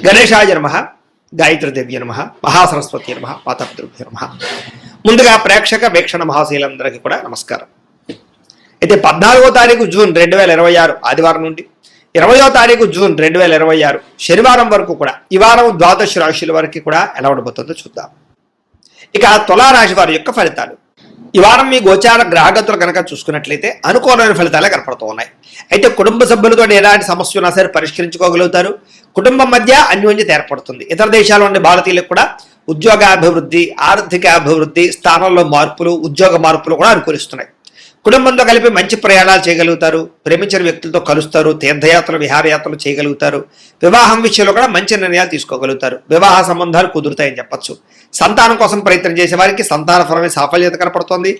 గణేశాయ నమః, గాయత్రీదేవ్య నమః, మహాసరస్వతి నమః, పాతపితృభ్యో నమః. ముందుగా ప్రేక్షక వీక్షణ మహాశీలందరికీ కూడా నమస్కారం. అయితే 14వ తారీఖు జూన్ 2026 ఆదివారం నుండి 20వ తారీఖు జూన్ 2026 శనివారం వరకు కూడా ఈ వారం ద్వాదశ రాశుల వరకు కూడా ఎలా ఉండబోతుందో చూద్దాం. ఇక తులారాశి వారి యొక్క ఫలితాలు. ఈ వారం మీ గోచార గ్రహగతులు కనుక చూసుకున్నట్లయితే అనుకూలమైన ఫలితాలే కనపడుతూ ఉన్నాయి. అయితే కుటుంబ సభ్యులతో ఎలాంటి సమస్య ఉన్నా సరే పరిష్కరించుకోగలుగుతారు. కుటుంబం మధ్య అన్యోన్యత ఏర్పడుతుంది. ఇతర దేశాల ఉండే భారతీయులకు కూడా ఉద్యోగాభివృద్ధి, ఆర్థిక అభివృద్ధి, స్థానంలో మార్పులు, ఉద్యోగ మార్పులు కూడా అనుకూలిస్తున్నాయి. కుటుంబంతో కలిపి మంచి ప్రయాణాలు చేయగలుగుతారు. ప్రేమించిన వ్యక్తులతో కలుస్తారు. తీర్థయాత్రలు, విహారయాత్రలు చేయగలుగుతారు. వివాహం విషయంలో కూడా మంచి నిర్ణయాలు తీసుకోగలుగుతారు. వివాహ సంబంధాలు కుదురుతాయని చెప్పచ్చు. సంతానం కోసం ప్రయత్నం చేసే వారికి సంతానపరమైన సాఫల్యత కనపడుతోంది.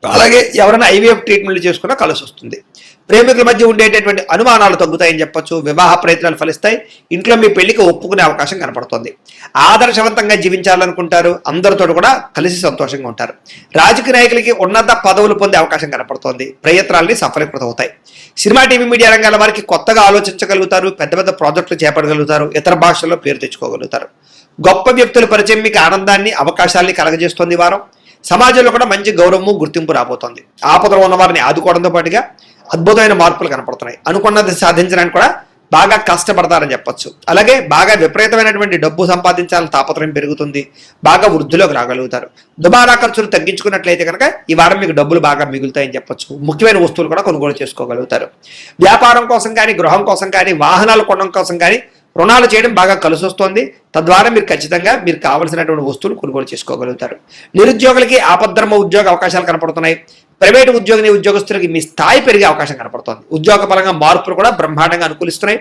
అలాగే ఎవరైనా ఐవీఎఫ్ ట్రీట్మెంట్లు చేసుకున్నా కలిసి వస్తుంది. ప్రేమికుల మధ్య ఉండేటటువంటి అనుమానాలు తగ్గుతాయని చెప్పొచ్చు. వివాహ ప్రయత్నాలు ఫలిస్తాయి. ఇంట్లో మీ పెళ్లికి ఒప్పుకునే అవకాశం కనపడుతోంది. ఆదర్శవంతంగా జీవించాలనుకుంటారు. అందరితో కూడా కలిసి సంతోషంగా ఉంటారు. రాజకీయ నాయకులకి ఉన్నత పదవులు పొందే అవకాశం కనపడుతోంది. ప్రయత్నాలని సఫలీకృతం అవుతాయి. సినిమా, టీవీ, మీడియా రంగాల వారికి కొత్తగా ఆలోచించగలుగుతారు. పెద్ద పెద్ద ప్రాజెక్టులు చేపట్టగలుగుతారు. ఇతర భాషల్లో పేరు తెచ్చుకోగలుగుతారు. గొప్ప వ్యక్తుల పరిచయం మీకు ఆనందాన్ని, అవకాశాలని కలగజేస్తుంది. వారం సమాజంలో కూడా మంచి గౌరవము, గుర్తింపు రాబోతోంది. ఆపదలో ఉన్న వారిని ఆదుకోవడంతో పాటుగా అద్భుతమైన మార్పులు కనపడుతున్నాయి. అనుకున్నది సాధించడానికి కూడా బాగా కష్టపడతారని చెప్పొచ్చు. అలాగే బాగా విపరీతమైనటువంటి డబ్బు సంపాదించాలని తాపత్రయం పెరుగుతుంది. బాగా వృద్ధిలోకి రాగలుగుతారు. దుబారా ఖర్చులు తగ్గించుకున్నట్లయితే కనుక ఈ వారం మీకు డబ్బులు బాగా మిగులుతాయని చెప్పొచ్చు. ముఖ్యమైన వస్తువులు కూడా కొనుగోలు చేసుకోగలుగుతారు. వ్యాపారం కోసం కానీ, గృహం కోసం కానీ, వాహనాలు కొనడం కోసం కానీ రుణాలు చేయడం బాగా కలిసి వస్తుంది. తద్వారా మీరు ఖచ్చితంగా మీరు కావలసినటువంటి వస్తువులు కొనుగోలు చేసుకోగలుగుతారు. నిరుద్యోగులకి ఆపద్ధర్మ ఉద్యోగ అవకాశాలు కనపడుతున్నాయి. ప్రైవేటు ఉద్యోగస్తులకి మీ స్థాయి పెరిగే అవకాశం కనపడుతుంది. ఉద్యోగ పరంగా మార్పులు కూడా బ్రహ్మాండంగా అనుకూలిస్తున్నాయి.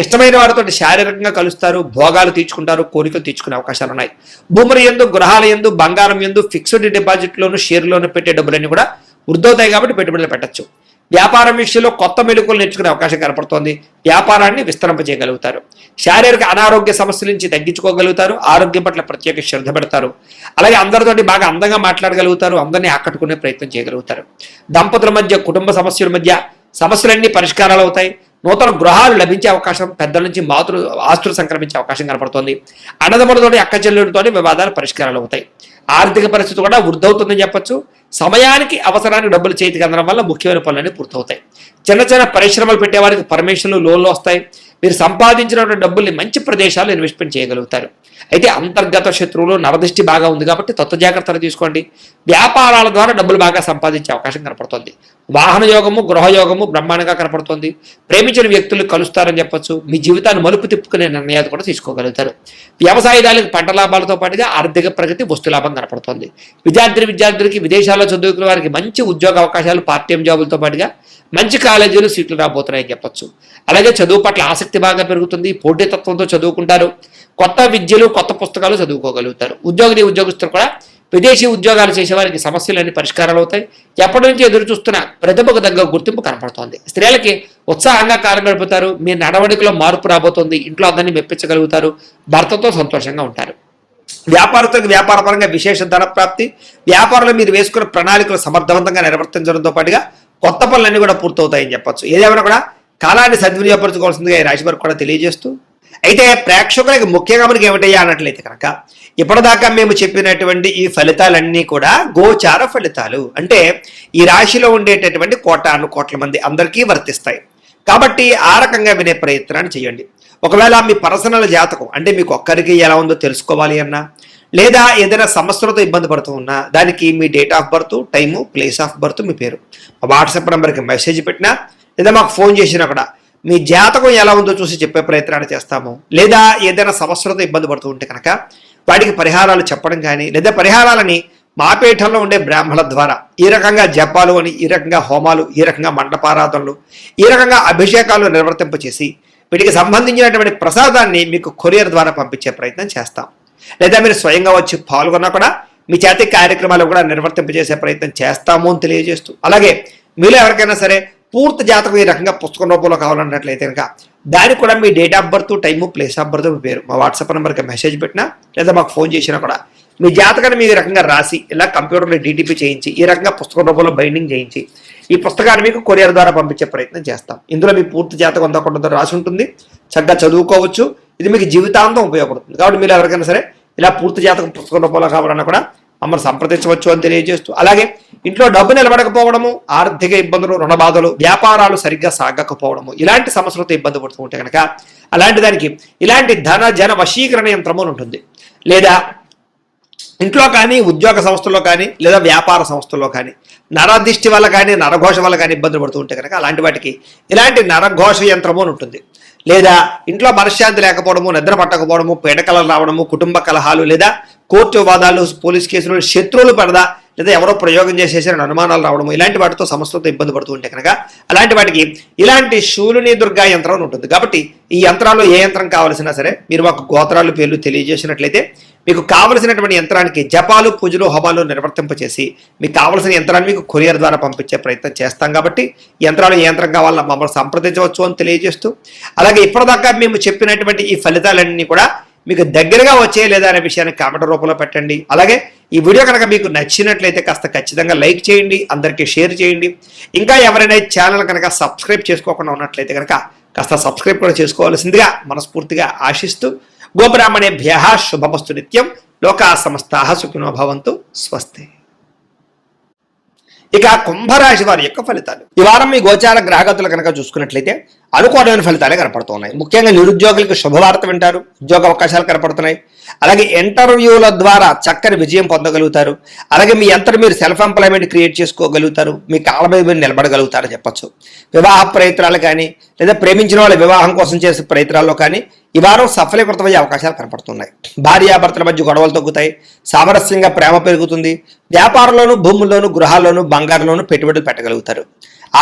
ఇష్టమైన వారితో శారీరకంగా కలుస్తారు. భోగాలు తీర్చుకుంటారు. కోరికలు తీర్చుకునే అవకాశాలు ఉన్నాయి. భూముల యందు, గృహాల యందు, బంగారం యందు, ఫిక్స్డ్ డిపాజిట్లోను, షేర్లోను పెట్టే డబ్బులన్నీ కూడా వృద్ధవుతాయి కాబట్టి పెట్టుబడులు పెట్టచ్చు. వ్యాపారం విషయంలో కొత్త మెళుకులు నేర్చుకునే అవకాశం కనపడుతోంది. వ్యాపారాన్ని విస్తరింపజేయగలుగుతారు. శారీరక అనారోగ్య సమస్యల నుంచి తగ్గించుకోగలుగుతారు. ఆరోగ్యం పట్ల ప్రత్యేక శ్రద్ధ పెడతారు. అలాగే అందరితోటి బాగా అందంగా మాట్లాడగలుగుతారు. అందరినీ ఆకట్టుకునే ప్రయత్నం చేయగలుగుతారు. దంపతుల మధ్య, కుటుంబ సమస్యల మధ్య సమస్యలన్నీ పరిష్కారాలు అవుతాయి. నూతన గృహాలు లభించే అవకాశం, పెద్దల నుంచి ఆస్తులు సంక్రమించే అవకాశం కనపడుతోంది. అన్నదమ్ములతోటి, అక్క చెల్లెలతోటి వివాదాలు పరిష్కారాలు అవుతాయి. ఆర్థిక పరిస్థితి కూడా వృద్ధవుతుందని చెప్పొచ్చు. సమయానికి, అవసరానికి డబ్బులు చేతికి అందడం వల్ల ముఖ్యమైన పనులన్నీ పూర్తవుతాయి. చిన్న చిన్న పరిశ్రమలు పెట్టేవారికి పర్మిషన్లు, లోన్లు వస్తాయి. మీరు సంపాదించినటువంటి డబ్బుల్ని మంచి ప్రదేశాలు ఇన్వెస్ట్మెంట్ చేయగలుగుతారు. అయితే అంతర్గత శత్రువులు, నరదృష్టి బాగా ఉంది కాబట్టి తత్వ జాగ్రత్తలు తీసుకోండి. వ్యాపారాల ద్వారా డబ్బులు బాగా సంపాదించే అవకాశం కనపడుతుంది. వాహన యోగము, గృహయోగము బ్రహ్మాండంగా కనపడుతుంది. ప్రేమించిన వ్యక్తులు కలుస్తారని చెప్పొచ్చు. మీ జీవితాన్ని మలుపు తిప్పుకునే నిర్ణయాలు కూడా తీసుకోగలుగుతారు. వ్యవసాయదారులకు పంట లాభాలతో పాటుగా ఆర్థిక ప్రగతి, వస్తు లాభం కనపడుతుంది. విద్యార్థులకి విదేశాల్లో చదువుకునే వారికి మంచి ఉద్యోగ అవకాశాలు, పార్ట్ టైం జాబులతో పాటుగా మంచి కాలేజీలు, సీట్లు రాబోతున్నాయని చెప్పొచ్చు. అలాగే చదువు పట్ల ఆసక్తి బాగా పెరుగుతుంది. పోటీతత్వంతో చదువుకుంటారు. కొత్త విద్యలు, కొత్త పుస్తకాలు చదువుకోగలుగుతారు. ఉద్యోగస్తులు కూడా విదేశీ ఉద్యోగాలు చేసేవారికి సమస్యలన్నీ పరిష్కారాలు అవుతాయి. ఎప్పటి నుంచి ఎదురు చూస్తున్న ప్రతిభకు తగ్గ గుర్తింపు కనపడుతోంది. స్త్రీలకి ఉత్సాహంగా కాలం గడుపుతారు. మీ నడవడికలో మార్పు రాబోతోంది. ఇంట్లో అందరినీ మెప్పించగలుగుతారు. భర్తతో సంతోషంగా ఉంటారు. వ్యాపారస్తులకు వ్యాపారపరంగా విశేష ధన ప్రాప్తి. వ్యాపారంలో మీరు వేసుకున్న ప్రణాళికలు సమర్థవంతంగా నిర్వర్తించడంతో పాటుగా కొత్త పనులన్నీ కూడా పూర్తవుతాయని చెప్పొచ్చు. ఏదేమైనా కూడా కాలాన్ని సద్వినియోగపరచుకోవాల్సిందిగా ఈ రాశి వారికి కూడా తెలియజేస్తూ, అయితే ప్రేక్షకులకి ముఖ్యంగా మనకి ఏమిటయ్యా అన్నట్లయితే కనుక ఇప్పటిదాకా మేము చెప్పినటువంటి ఈ ఫలితాలన్నీ కూడా గోచార ఫలితాలు. అంటే ఈ రాశిలో ఉండేటటువంటి కోట్ల మంది అందరికీ వర్తిస్తాయి. కాబట్టి ఆ రకంగా వినే ప్రయత్నాన్ని చేయండి. ఒకవేళ మీ పర్సనల్ జాతకం అంటే మీకు ఒక్కరికి ఎలా ఉందో తెలుసుకోవాలి అన్నా, లేదా ఏదైనా సమస్యలతో ఇబ్బంది పడుతూ ఉన్నా దానికి మీ date of birth, time, place of birth, మీ పేరు వాట్సాప్ నెంబర్కి మెసేజ్ పెట్టినా, లేదా మాకు ఫోన్ చేసినా కూడా మీ జాతకం ఎలా ఉందో చూసి చెప్పే ప్రయత్నాన్ని చేస్తాము. లేదా ఏదైనా సమస్యలతో ఇబ్బంది పడుతూ ఉంటే కనుక వాటికి పరిహారాలు చెప్పడం కానీ, లేదా పరిహారాలని మా పీఠంలో ఉండే బ్రాహ్మణుల ద్వారా ఈ రకంగా జపాలు అని, ఈ రకంగా హోమాలు, ఈ రకంగా మండపారాధనలు, ఈ రకంగా అభిషేకాలు నిర్వర్తింపచేసి వీటికి సంబంధించినటువంటి ప్రసాదాన్ని మీకు కొరియర్ ద్వారా పంపించే ప్రయత్నం చేస్తాం. లేదా మీరు స్వయంగా వచ్చి పాల్గొన్నా కూడా మీ చేతి కార్యక్రమాలు కూడా నిర్వర్తింపజేసే ప్రయత్నం చేస్తాము అని తెలియజేస్తూ, అలాగే మీలో ఎవరికైనా సరే పూర్తి జాతకం ఈ రకంగా పుస్తకం రూపంలో కావాలన్నట్లయితే కనుక దానికి కూడా మీ date of birth, time, place of birth, మీ పేరు మా వాట్సాప్ నెంబర్కి మెసేజ్ పెట్టినా, లేదా మాకు ఫోన్ చేసినా కూడా మీ జాతకాన్ని మీ రకంగా రాసి ఇలా కంప్యూటర్లో డీటీపీ చేయించి ఈ రకంగా పుస్తకం రూపంలో బైండింగ్ చేయించి ఈ పుస్తకాన్ని మీకు కొరియర్ ద్వారా పంపించే ప్రయత్నం చేస్తాం. ఇందులో మీ పూర్తి జాతకం అంతా రాసి ఉంటుంది. చక్కగా చదువుకోవచ్చు. ఇది మీకు జీవితాంతం ఉపయోగపడుతుంది. కాబట్టి మీరు ఎవరికైనా సరే ఇలా పూర్తి జాతకం పుస్తకం రూపంలో కావాలన్నా కూడా మమ్మల్ని సంప్రదించవచ్చు అని తెలియజేస్తూ, అలాగే ఇంట్లో డబ్బు నిలబడకపోవడము, ఆర్థిక ఇబ్బందులు, రుణ బాధలు, వ్యాపారాలు సరిగ్గా సాగకపోవడము, ఇలాంటి సమస్యలతో ఇబ్బంది పడుతూ ఉంటే కనుక అలాంటి దానికి ఇలాంటి ధన జన వశీకరణ యంత్రము అని ఉంటుంది. లేదా ఇంట్లో కానీ, ఉద్యోగ సంస్థల్లో కానీ, లేదా వ్యాపార సంస్థల్లో కానీ నరదిష్టి వల్ల కానీ, నరఘోష వల్ల కానీ ఇబ్బందులు పడుతూ ఉంటే కనుక అలాంటి వాటికి ఇలాంటి నరఘోష యంత్రము అని ఉంటుంది. లేదా ఇంట్లో మనశ్శాంతి లేకపోవడము, నిద్ర పట్టకపోవడము, పీడకలలు రావడము, కుటుంబ కలహాలు, లేదా కోర్టు వివాదాలు, పోలీస్ కేసులు, శత్రువులు పడదా, లేదా ఎవరో ప్రయోగం చేసేసారని అనుమానాలు రావడము, ఇలాంటి వాటితో సమస్యలతో ఇబ్బంది పడుతూ ఉంటే కనుక అలాంటి వాటికి ఇలాంటి శూలిని దుర్గా యంత్రం అని ఉంటుంది. కాబట్టి ఈ యంత్రాల్లో ఏ యంత్రం కావాల్సినా సరే మీరు మాకు గోత్రాలు పేర్లు తెలియజేసినట్లయితే మీకు కావలసినటువంటి యంత్రానికి జపాలు, పూజలు, హోమాలు నిర్వర్తింపచేసి మీకు కావలసిన యంత్రాన్ని మీకు కొరియర్ ద్వారా పంపించే ప్రయత్నం చేస్తాం. కాబట్టి యంత్రాలు ఏ యంత్రం కావాలన్నా మమ్మల్ని సంప్రదించవచ్చు అని తెలియజేస్తూ, అలాగే ఇప్పటిదాకా మేము చెప్పినటువంటి ఈ ఫలితాలన్నీ కూడా మీకు దగ్గరగా వచ్చే లేదా అనే విషయాన్ని కామెంట్ రూపంలో పెట్టండి. అలాగే ఈ వీడియో కనుక మీకు నచ్చినట్లయితే కాస్త ఖచ్చితంగా లైక్ చేయండి, అందరికీ షేర్ చేయండి. ఇంకా ఎవరైనా ఛానల్ కనుక సబ్స్క్రైబ్ చేసుకోకుండా ఉన్నట్లయితే కనుక కాస్త సబ్స్క్రైబ్ కూడా చేసుకోవాల్సిందిగా మనస్ఫూర్తిగా ఆశిస్తూ, గోబ్రాహ్మణేభ్యః శుభమస్తు నిత్యం, లోకాః సమస్తాః సుఖినో భవంతు, స్వస్తి. ఇక కుంభరాశి వారి యొక్క ఫలితాలు. ఈ వారం మీ గోచార గ్రహగతులు కనుక చూసుకున్నట్లయితే అనుకూలమైన ఫలితాలే కనపడుతున్నాయి. ముఖ్యంగా నిరుద్యోగులకు శుభవార్త వింటారు, ఉద్యోగ అవకాశాలు కనపడుతున్నాయి. అలాగే ఇంటర్వ్యూల ద్వారా చక్కని విజయం పొందగలుగుతారు. అలాగే మీ అంతటా మీరు సెల్ఫ్ ఎంప్లాయ్మెంట్ క్రియేట్ చేసుకోగలుగుతారు, మీ కాళ్ళ మీద మీరు నిలబడగలుగుతారని చెప్పచ్చు. వివాహ ప్రయత్నాలు కానీ, లేదా ప్రేమించిన వాళ్ళ వివాహం కోసం చేసే ప్రయత్నాల్లో కానీ ఈ వారం సఫలీకృతమయ్యే అవకాశాలు కనపడుతున్నాయి. భార్యాభర్తల మధ్య గొడవలు తగ్గుతాయి, సామరస్యంగా ప్రేమ పెరుగుతుంది. వ్యాపారంలోను, భూముల్లోను, గృహాల్లోను, బంగారంలోను పెట్టుబడులు పెట్టగలుగుతారు.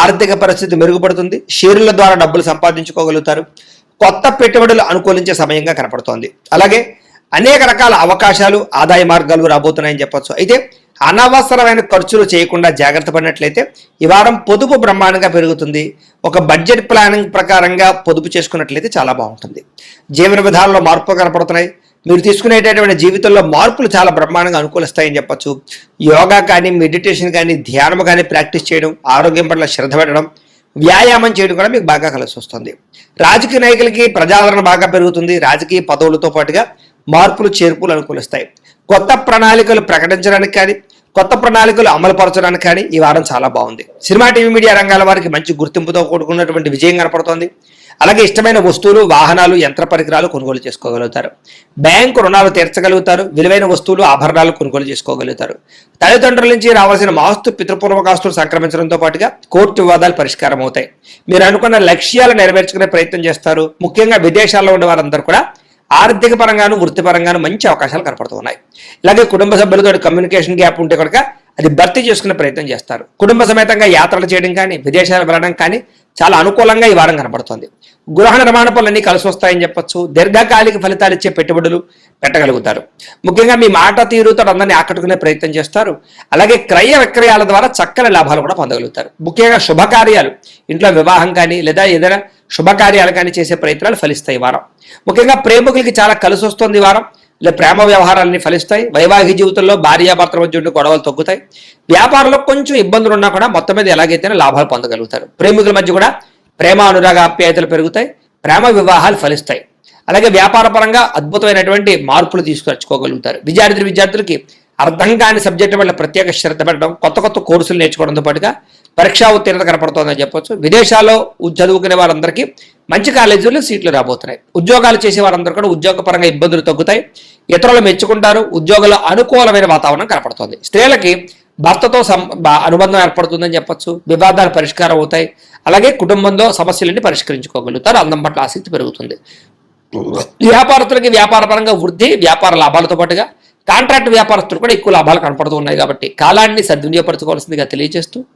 ఆర్థిక పరిస్థితి మెరుగుపడుతుంది, షేర్ల ద్వారా డబ్బులు సంపాదించుకోగలుగుతారు. కొత్త పెట్టుబడులు అనుకూలించే సమయంగా కనపడుతోంది. అలాగే అనేక రకాల అవకాశాలు, ఆదాయ మార్గాలు రాబోతున్నాయని చెప్పొచ్చు. అయితే అనవసరమైన ఖర్చులు చేయకుండా జాగ్రత్త పడినట్లయితే ఈ వారం పొదుపు బ్రహ్మాండంగా పెరుగుతుంది. ఒక బడ్జెట్ ప్లానింగ్ ప్రకారంగా పొదుపు చేసుకున్నట్లయితే చాలా బాగుంటుంది. జీవన విధానంలో మార్పులు కనపడుతున్నాయి. మీరు తీసుకునేటటువంటి జీవితంలో మార్పులు చాలా బ్రహ్మాండంగా అనుకూలిస్తాయని చెప్పొచ్చు. యోగా కానీ, మెడిటేషన్ కానీ, ధ్యానం కానీ ప్రాక్టీస్ చేయడం, ఆరోగ్యం పట్ల శ్రద్ధ పెట్టడం, వ్యాయామం చేయడం కూడా మీకు బాగా కలిసి వస్తుంది. రాజకీయ నాయకులకి ప్రజాదరణ బాగా పెరుగుతుంది. రాజకీయ పదవులతో పాటుగా మార్పులు, చేర్పులు అనుకూలిస్తాయి. కొత్త ప్రణాళికలు ప్రకటించడానికి కానీ, కొత్త ప్రణాళికలు అమలుపరచడానికి కానీ ఈ వారం చాలా బాగుంది. సినిమా, టీవీ, మీడియా రంగాల వారికి మంచి గుర్తింపుతో కూడుకున్నటువంటి విజయం కనపడుతోంది. అలాగే ఇష్టమైన వస్తువులు, వాహనాలు, యంత్ర పరికరాలు కొనుగోలు చేసుకోగలుగుతారు. బ్యాంకు రుణాలు తీర్చగలుగుతారు. విలువైన వస్తువులు, ఆభరణాలు కొనుగోలు చేసుకోగలుగుతారు. తల్లిదండ్రుల నుంచి రావాల్సిన ఆస్తు, పితృపూర్వకాస్తులు సంక్రమించడంతో పాటుగా కోర్టు వివాదాలు పరిష్కారం అవుతాయి. మీరు అనుకున్న లక్ష్యాలు నెరవేర్చుకునే ప్రయత్నం చేస్తారు. ముఖ్యంగా విదేశాల్లో ఉండే వారందరూ కూడా ఆర్థిక పరంగాను, వృత్తిపరంగాను మంచి అవకాశాలు కనపడుతున్నాయి. ఇలాగే కుటుంబ సభ్యులతో కమ్యూనికేషన్ గ్యాప్ ఉంటే కనుక అది భర్తీ చేసుకునే ప్రయత్నం చేస్తారు. కుటుంబ సమేతంగా యాత్రలు చేయడం కానీ, విదేశాలు వెళ్ళడం కానీ చాలా అనుకూలంగా ఈ వారం కనపడుతుంది. గృహ నిర్మాణ పనులన్నీ కలిసి వస్తాయని చెప్పొచ్చు. దీర్ఘకాలిక ఫలితాలు ఇచ్చే పెట్టుబడులు పెట్టగలుగుతారు. ముఖ్యంగా మీ మాట తీరుతో అందరినీ ఆకట్టుకునే ప్రయత్నం చేస్తారు. అలాగే క్రయ విక్రయాల ద్వారా చక్కని లాభాలు కూడా పొందగలుగుతారు. ముఖ్యంగా శుభకార్యాలు, ఇంట్లో వివాహం కానీ, లేదా ఏదైనా శుభకార్యాలు కానీ చేసే ప్రయత్నాలు ఫలిస్తాయి ఈ వారం. ముఖ్యంగా ప్రేమికులకి చాలా కలిసి వస్తుంది ఈ వారం. ఇలా ప్రేమ వ్యవహారాలన్నీ ఫలిస్తాయి. వైవాహిక జీవితంలో భార్యాభర్తల మధ్య ఉండే గొడవలు తగ్గుతాయి. వ్యాపారంలో కొంచెం ఇబ్బందులు ఉన్నా కూడా మొత్తం మీద ఎలాగైతేనే లాభాలు పొందగలుగుతారు. ప్రేమికుల మధ్య కూడా ప్రేమ, అనురాగ, ఆప్యాయతలు పెరుగుతాయి. ప్రేమ వివాహాలు ఫలిస్తాయి. అలాగే వ్యాపార పరంగా అద్భుతమైనటువంటి మార్పులు తీసుకొచ్చుకోగలుగుతారు. విద్యార్థులకి అర్థం కాని సబ్జెక్టు వల్ల ప్రత్యేక శ్రద్ధ పెట్టడం, కొత్త కొత్త కోర్సులు నేర్చుకోవడంతో పాటుగా పరీక్షా ఉత్తీర్ణత కనపడుతోందని చెప్పొచ్చు. విదేశాల్లో చదువుకునే వారందరికీ మంచి కాలేజీల్లో సీట్లు రాబోతున్నాయి. ఉద్యోగాలు చేసే వారందరూ కూడా ఉద్యోగపరంగా ఇబ్బందులు తగ్గుతాయి. ఇతరులు మెచ్చుకుంటారు. ఉద్యోగంలో అనుకూలమైన వాతావరణం కనపడుతోంది. స్త్రీలకి భర్తతో అనుబంధం ఏర్పడుతుందని చెప్పొచ్చు. వివాదాలు పరిష్కారం అవుతాయి. అలాగే కుటుంబంలో సమస్యలన్నీ పరిష్కరించుకోగలుగుతారు. అందం పట్ల ఆసక్తి పెరుగుతుంది. వ్యాపారస్తులకి వ్యాపార పరంగా వృద్ధి, వ్యాపార లాభాలతో పాటుగా కాంట్రాక్ట్ వ్యాపారస్తులు కూడా ఎక్కువ లాభాలు కనపడుతూ ఉన్నాయి. కాబట్టి కాలాన్ని సద్వినియోగపరచుకోవాల్సిందిగా తెలియజేస్తూ